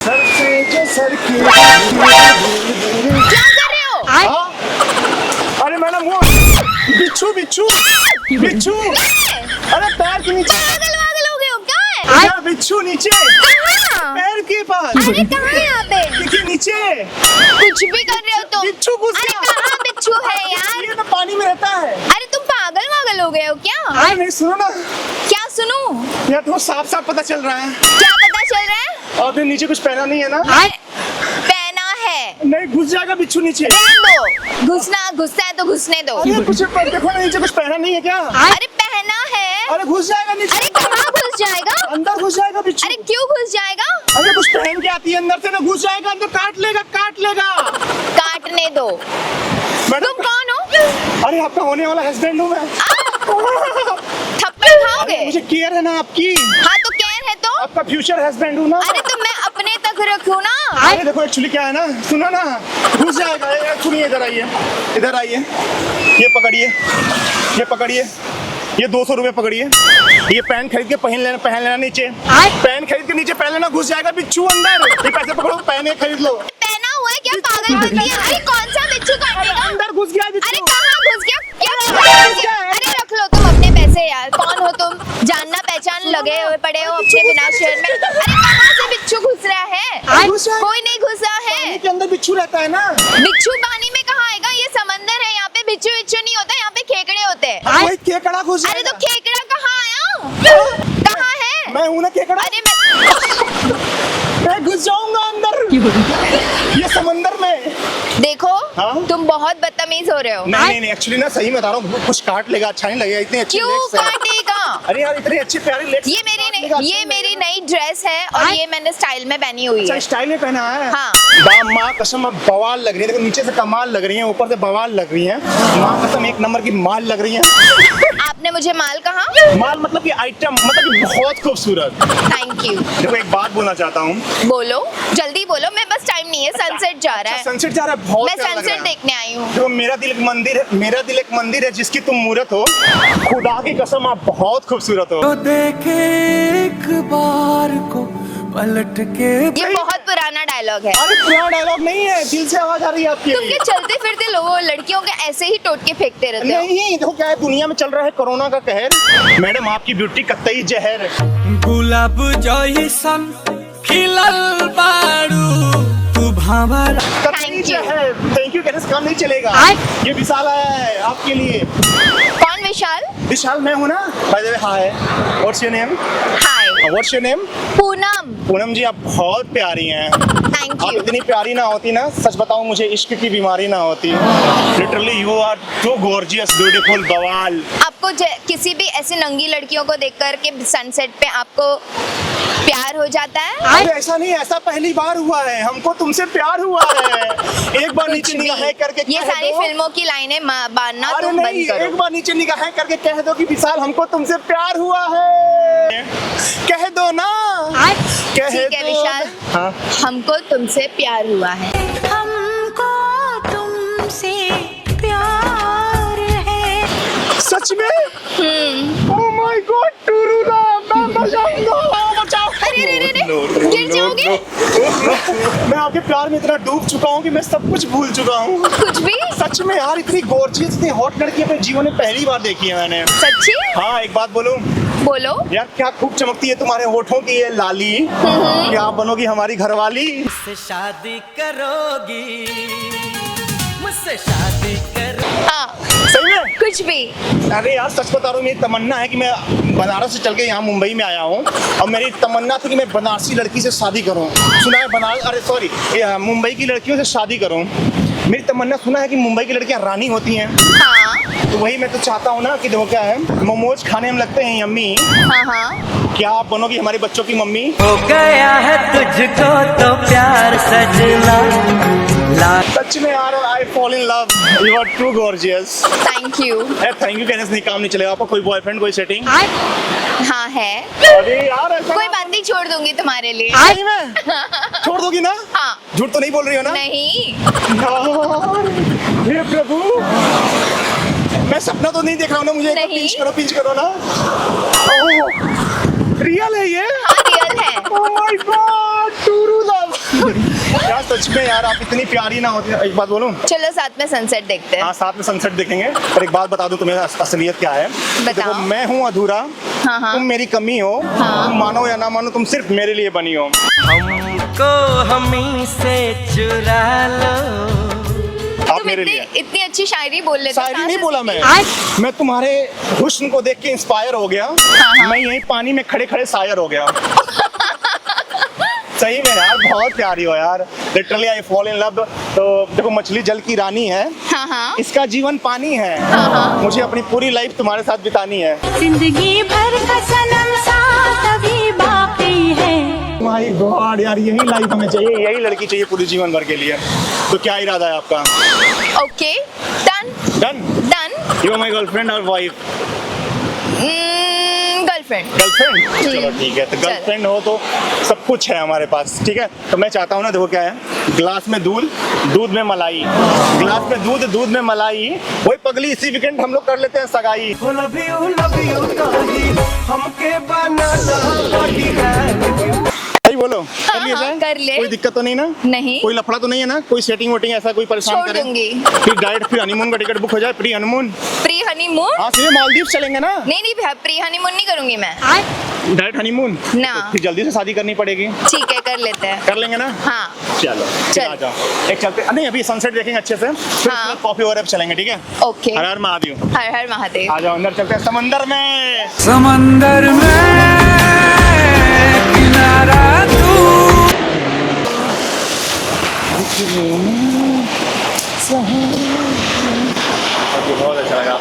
Sir से जो sir की क्या कर रहे हो? हाँ? अरे मैडम वो बिच्छू बिच्छू बिच्छू अरे पैर के नीचे पागल वागल हो गए हो क्या है? क्या बिच्छू नीचे कहाँ? पैर के पास अरे कहाँ है यहाँ पे? देखिए नीचे कुछ भी कर रहे हो तुम? बिच्छू घुस अरे गया कहाँ बिच्छू है यार? ये तो पानी में रहता है। अरे तुम पागल वागल हो गए हो क्या? अरे नहीं सुनो ना क्या सुनूं? यार तो साफ साफ पता चल रहा है क्या पता चल रहा है? और फिर नीचे कुछ पहना नहीं है ना। पहना है। नहीं घुस जाएगा बिच्छू नीचे। रहने दो। घुसना है तो घुसने दो। अरे कुछ देखो ना नीचे कुछ पहना नहीं है क्या। अरे पहना है। अरे घुस जाएगा नीचे। अरे कहाँ घुस जाएगा? अंदर घुस जाएगा बिच्छू। अरे क्यों घुस जाएगा? अरे कुछ पहन के आती है अंदर से ना घुस जाएगा अंदर काट लेगा काटने दो। मैडम तुम कौन हो? अरे आपका होने वाला हस्बैंड हूँ मैं। थप्पड़ खाओगे? मुझे केयर है ना आपकी। हाँ तो केयर है तो? आपका फ्यूचर हस्बैंड हूँ ना। अरे तो मैं अपने तक रखूँ ना। अरे देखो एक्चुअली क्या है ना सुनो ना घुस जाएगा। सुनिए इधर आइए ये पकड़िए ये 200 रुपए पकड़िए। ये पैन खरीद के पहन लेना नीचे। पैन खरीद के नीचे पहन लेना घुस जाएगा बिच्छू अंदर। ये पैसे पकड़ो पैन खरीद लो। पहना हुआ है क्या? पागल हो गया? अरे कौन सा बिच्छू काटेगा? अंदर घुस गया बिच्छू। अरे कहाँ घुस गया? क्या घुस गया? अरे रख लो तुम अपने पैसे यार। कौन हो तुम? जानना पहचान लगे हुए पड़े हो अपने बिना शहर में। अरे कहाँ से बिच्छू घुस रहा है? घुस रहा है। कोई नहीं घुसा है। पानी के अंदर बिच्छू रहता है ना। बिच्छू पानी में कहाँ आएगा? ये समंदर है, यहाँ पे बिच्छू बिच्छू नहीं होता, यहाँ पे खेकड़े होते हैं। वही केकड़ा घुस अरे तो जाएगा। खेकड़ा कहाँ आया? कहाँ है? मैं हूँ ना केकड़ा। अरे मैं मैं घुस जाऊंगा अंदर ये समंदर में। देखो हाँ? तुम बहुत बदतमीज हो रहे हो। नहीं एक्चुअली ना सही में बता रहा हूँ कुछ काट लेगा अच्छा नहीं लगेगा इतने अच्छे क्यों legs हैं। काटेगा? अरे यार इतने अच्छे प्यारे लेग्स ये मेरी नई ड्रेस है और ये मैंने स्टाइल में पहनी हुई अच्छा है। स्टाइल में पहना है। हाँ। माँ कसम अब बवाल लग रही है। देखो नीचे से कमाल लग रही है ऊपर से बवाल लग रही है। माँ कसम एक नंबर की माल लग रही है। आपने मुझे माल कहा? माल मतलब कि आइटम मतलब कि बहुत खूबसूरत। Thank you. देखो एक बात बोलना चाहता हूँ। बोलो जल्दी बोलो, मैं बस टाइम नहीं है, सनसेट जा रहा है। सनसेट जा रहा है बहुत मैं प्यारा लग रहा सनसेट है। देखने आई हूँ। देखो मेरा दिल एक मंदिर है जिसकी तुम मूर्त हो। खुदा की कसम आप बहुत खूबसूरत हो। तो देखे एक बार को पलट के। ये बहुत पुराना डायलॉग है। अरे पुराना डायलॉग नहीं है दिल से आवाज आ रही है आपकी। तुम क्या चलते फिरते लोगों लड़कियों के ऐसे ही टोटके फेंकते रहते हो? नहीं देखो क्या है दुनिया में चल रहा है कोरोना का कहर। मैडम आपकी ब्यूटी कतई जहर। गुलाब जइसन खिलल बारू तू भावरा। कतई जहर। थैंक यू कहने से काम नहीं चलेगा। ये विशाल आया है आपके लिए। कौन विशाल? विशाल मैं हूँ ना। By the way hi what's your name? Hi what's your name? Poonam. Poonam ji आप बहुत प्यारी हैं। थैंक आप यू। इतनी प्यारी ना होती ना सच बताऊं मुझे इश्क की बीमारी ना होती। Literally you are too gorgeous beautiful बवाल। आपको किसी भी ऐसी नंगी लड़कियों को देख कर के सनसेट पे आपको प्यार हो जाता है? अरे ऐसा नहीं ऐसा पहली बार हुआ है हमको तुमसे प्यार हुआ है। एक बार नीचे निगाहें करके ये कह सारी दो। फिल्मों की लाइनें बांधना अरे तुम नहीं बंद करो। एक बार नीचे निगाहें करके कह दो कि विशाल हमको तुमसे प्यार हुआ है। कह दो ना। कह ठीक है दो। विशाल। हाँ हमको तुमसे प्यार हुआ है। हमको तुमसे प्यार है। सच में? ओह माय गॉड टूरूला मैं मर जाऊंगा। बचाओ। अरे गिर जाओगे? मैं आपके प्यार में इतना डूब चुका हूँ कि मैं सब कुछ भूल चुका हूँ। कुछ भी? सच में यार इतनी गॉर्जियस इतनी हॉट लड़की अपने जीवन में पहली बार देखी है मैंने। सच्ची? हाँ एक बात बोलूं बोलो। यार क्या खूब चमकती है तुम्हारे होठों की ये लाली। क्या आप बनोगी हमारी घरवाली? मुझसे शादी करोगी मुझसे शादी करो। हाँ सही में? कुछ भी। अरे यार सच बता रहा हूँ मेरी तमन्ना है कि मैं बनारस से चल के यहाँ मुंबई में आया हूँ और मेरी तमन्ना थी कि मैं बनारसी लड़की से शादी करूँ। सुना है बनारस अरे सॉरी मुंबई की लड़कियों से शादी करूँ। मेरी तमन्ना सुना है कि मुंबई की लड़कियाँ रानी होती हैं। हाँ तो वही मैं तो चाहता हूँ ना कि देखो क्या है मोमोज खाने में लगते हैं यम्मी। हाँ हाँ। क्या आप बनोगी हमारे बच्चों की मम्मी? हो गया है तुझको तो प्यार सजना ला। सच में यार I fall in love you are too gorgeous. Thank you. Thank you कहने से नहीं काम नहीं चलेगा। आपका कोई बॉयफ्रेंड कोई सेटिंग? हाँ है। अरे यार ऐसा कोई बात नहीं, छोड़ दूंगी तुम्हारे लिए। सही में? छोड़ दोगी ना? हाँ। झूठ तो नहीं बोल रही हो ना? नहीं। यार, हे प्रभु मैं सपना तो नहीं देख रहा हूँ ना मुझे? नहीं। पिंच करो ना। ओह, रियल है ये? हाँ रियल है। Oh my god true love. सच में यार आप इतनी प्यारी ना होती। एक बात बोलूं, चलो साथ में सनसेट देखते हैं। हाँ साथ में सनसेट देखेंगे। पर एक बात बता दूं तुम्हें असलियत क्या है। बताओ। देखो मैं हूँ अधूरा, हाँ। तुम मेरी कमी हो। तुम मानो या ना मानो, तुम सिर्फ मेरे लिए बनी हो। हमको हमी से चुरा लो। आप तुम मेरे इतनी लिए। इतनी अच्छी शायरी बोल लेते हो, शायरी कहाँ नहीं से बोला सीखी? मैं तुम्हारे हुस्न को देख के इंस्पायर हो गया। मैं यहीं पानी में खड़े खड़े शायर हो गया। सही में यार बहुत प्यारी हो यार, literally I fall in love. तो देखो मछली जल की रानी है, हाँ। इसका जीवन पानी है। मुझे अपनी पूरी लाइफ तुम्हारे साथ बितानी है। जिंदगी भर का सनम साथ अभी बाकी है। माय गॉड यार, यही लाइफ हमें चाहिए, यही लड़की चाहिए पूरे जीवन भर के लिए। तो क्या इरादा है आपका? Okay, done done. Done. You are my girlfriend और वाइफ? गर्लफ्रेंड। गर्लफ्रेंड, चलो ठीक है। तो चल। गर्लफ्रेंड हो तो सब कुछ है हमारे पास, ठीक है। तो मैं चाहता हूँ ना, देखो क्या है, ग्लास में दूध, दूध में मलाई, ग्लास में दूध, दूध में मलाई। वही पगली इसी वीकेंड हम लोग कर लेते हैं सगाई। हमके बनाना सही बोलो, कर लिया जाए? कर ले। कोई दिक्कत तो नहीं ना? नहीं। कोई लफड़ा तो नहीं है ना? कोई सेटिंग वोटिंग ऐसा कोई परेशान छोड़ करे? दूंगी। फिर डायरेक्ट फिर हनीमून का टिकट बुक हो जाए, प्री हनीमून। Pre honeymoon? हाँ सीधे मालदीव चलेंगे ना? नहीं प्री हनीमून नहीं करूंगी मैं। डायरेक्ट हनीमून ना। तो फिर जल्दी से शादी करनी पड़ेगी। ठीक है, कर लेते हैं। कर लेंगे ना? हाँ। चलो चल। आ जाओ, एक चलते। नहीं अभी सनसेट देखेंगे अच्छे से, फिर हाँ। कॉफी और चलेंगे, ठीक है? ओके। हर हर महादेव। हर हर महादेव। आ जाओ अंदर चलते हैं समंदर में। समंदर में किनारा तू। बहुत अच्छा लगा।